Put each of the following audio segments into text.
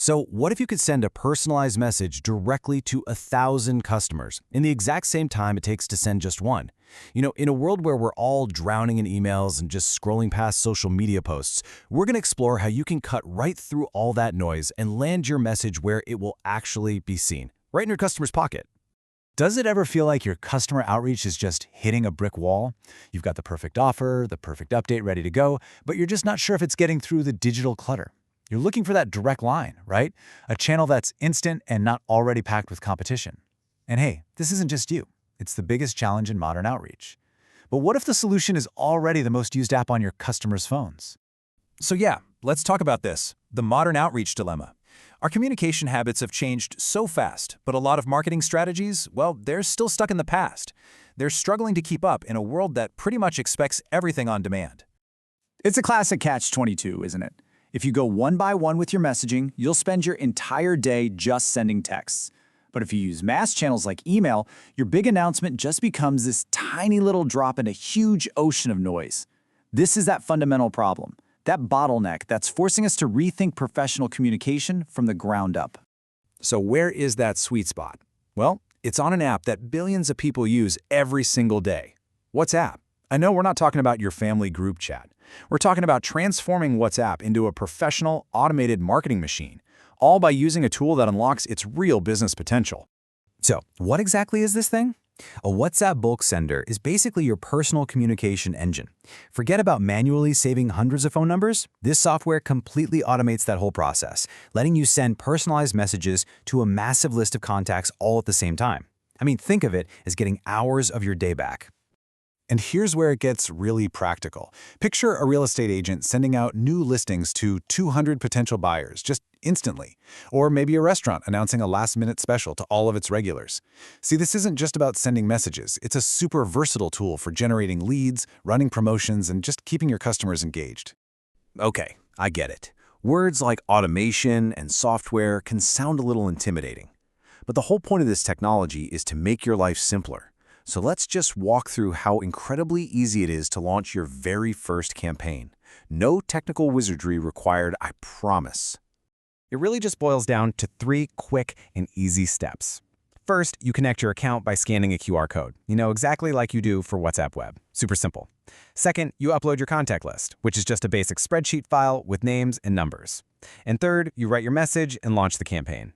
So what if you could send a personalized message directly to 1,000 customers in the exact same time it takes to send just one? In a world where we're all drowning in emails and just scrolling past social media posts, we're going to explore how you can cut right through all that noise and land your message where it will actually be seen, right in your customer's pocket. Does it ever feel like your customer outreach is just hitting a brick wall? You've got the perfect offer, the perfect update ready to go, but you're just not sure if it's getting through the digital clutter. You're looking for that direct line, right? A channel that's instant and not already packed with competition. And hey, this isn't just you. It's the biggest challenge in modern outreach. But what if the solution is already the most used app on your customers' phones? So yeah, let's talk about this, the modern outreach dilemma. Our communication habits have changed so fast, but a lot of marketing strategies, well, they're still stuck in the past. They're struggling to keep up in a world that pretty much expects everything on demand. It's a classic catch-22, isn't it? If you go one by one with your messaging, you'll spend your entire day just sending texts. But if you use mass channels like email, your big announcement just becomes this tiny little drop in a huge ocean of noise. This is that fundamental problem, that bottleneck that's forcing us to rethink professional communication from the ground up. So where is that sweet spot? Well, it's on an app that billions of people use every single day. WhatsApp. I know we're not talking about your family group chat. We're talking about transforming WhatsApp into a professional, automated marketing machine, all by using a tool that unlocks its real business potential. So, what exactly is this thing? A WhatsApp bulk sender is basically your personal communication engine. Forget about manually saving hundreds of phone numbers. This software completely automates that whole process, letting you send personalized messages to a massive list of contacts all at the same time. I mean, think of it as getting hours of your day back. And here's where it gets really practical. Picture a real estate agent sending out new listings to 200 potential buyers just instantly. Or maybe a restaurant announcing a last-minute special to all of its regulars. See, this isn't just about sending messages. It's a super versatile tool for generating leads, running promotions, and just keeping your customers engaged. Okay, I get it. Words like automation and software can sound a little intimidating. But the whole point of this technology is to make your life simpler. So let's just walk through how incredibly easy it is to launch your very first campaign. No technical wizardry required, I promise. It really just boils down to 3 quick and easy steps. First, you connect your account by scanning a QR code. Exactly like you do for WhatsApp Web. Super simple. Second, you upload your contact list, which is just a basic spreadsheet file with names and numbers. And third, you write your message and launch the campaign.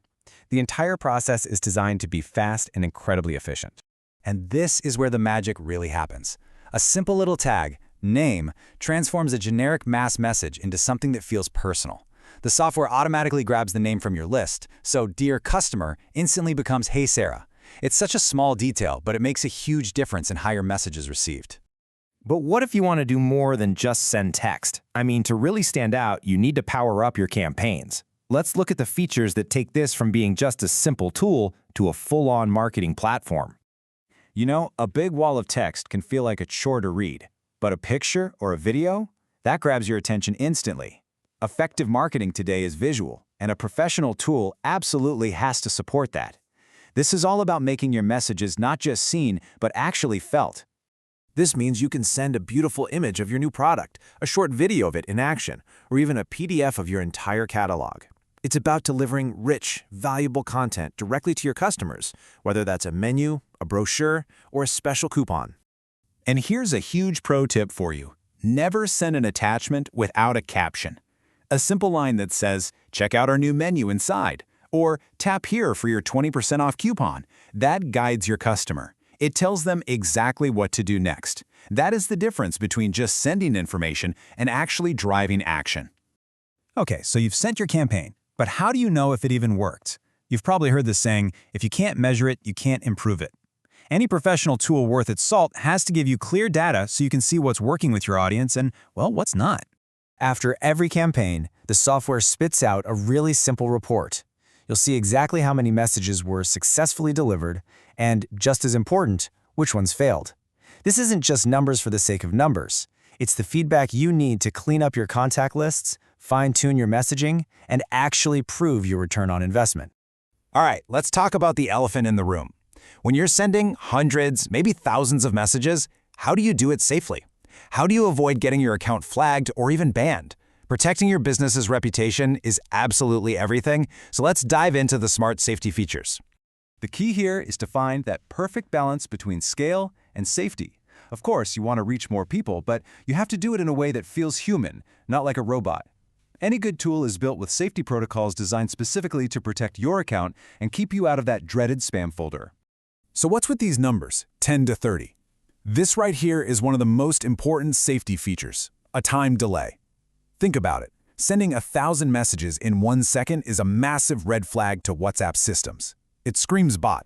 The entire process is designed to be fast and incredibly efficient. And this is where the magic really happens. A simple little tag, name, transforms a generic mass message into something that feels personal. The software automatically grabs the name from your list, so Dear Customer instantly becomes Hey Sarah. It's such a small detail, but it makes a huge difference in how your message is received. But what if you want to do more than just send text? I mean, to really stand out, you need to power up your campaigns. Let's look at the features that take this from being just a simple tool to a full-on marketing platform. A big wall of text can feel like a chore to read, but a picture or a video, that grabs your attention instantly. Effective marketing today is visual, and a professional tool absolutely has to support that. This is all about making your messages not just seen, but actually felt. This means you can send a beautiful image of your new product, a short video of it in action, or even a PDF of your entire catalog. It's about delivering rich, valuable content directly to your customers, whether that's a menu, a brochure, or a special coupon. And here's a huge pro tip for you. Never send an attachment without a caption. A simple line that says, check out our new menu inside, or tap here for your 20% off coupon. That guides your customer. It tells them exactly what to do next. That is the difference between just sending information and actually driving action. Okay, so you've sent your campaign, but how do you know if it even worked? You've probably heard this saying, if you can't measure it, you can't improve it. Any professional tool worth its salt has to give you clear data so you can see what's working with your audience and, well, what's not. After every campaign, the software spits out a really simple report. You'll see exactly how many messages were successfully delivered, and, just as important, which ones failed. This isn't just numbers for the sake of numbers. It's the feedback you need to clean up your contact lists, fine-tune your messaging, and actually prove your return on investment. All right, let's talk about the elephant in the room. When you're sending hundreds, maybe thousands of messages, how do you do it safely? How do you avoid getting your account flagged or even banned? Protecting your business's reputation is absolutely everything, so let's dive into the smart safety features. The key here is to find that perfect balance between scale and safety. Of course, you want to reach more people, but you have to do it in a way that feels human, not like a robot. Any good tool is built with safety protocols designed specifically to protect your account and keep you out of that dreaded spam folder. So what's with these numbers, 10 to 30? This right here is one of the most important safety features, a time delay. Think about it. Sending 1,000 messages in 1 second is a massive red flag to WhatsApp systems. It screams bot.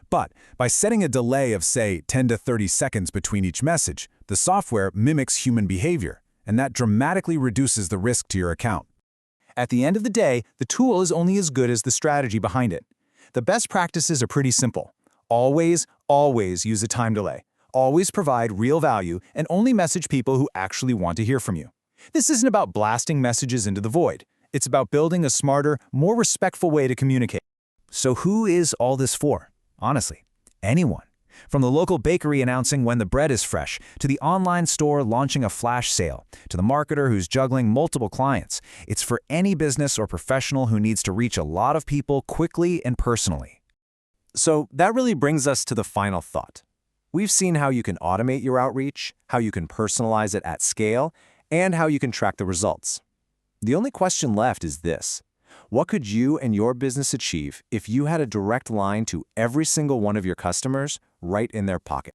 But by setting a delay of, say, 10 to 30 seconds between each message, the software mimics human behavior, and that dramatically reduces the risk to your account. At the end of the day, the tool is only as good as the strategy behind it. The best practices are pretty simple. Always use a time delay. Always provide real value and only message people who actually want to hear from you. This isn't about blasting messages into the void. It's about building a smarter, more respectful way to communicate. So who is all this for? Honestly, anyone. From the local bakery announcing when the bread is fresh, to the online store launching a flash sale, to the marketer who's juggling multiple clients, it's for any business or professional who needs to reach a lot of people quickly and personally. So that really brings us to the final thought. We've seen how you can automate your outreach, how you can personalize it at scale, and how you can track the results. The only question left is this: what could you and your business achieve if you had a direct line to every single one of your customers right in their pocket?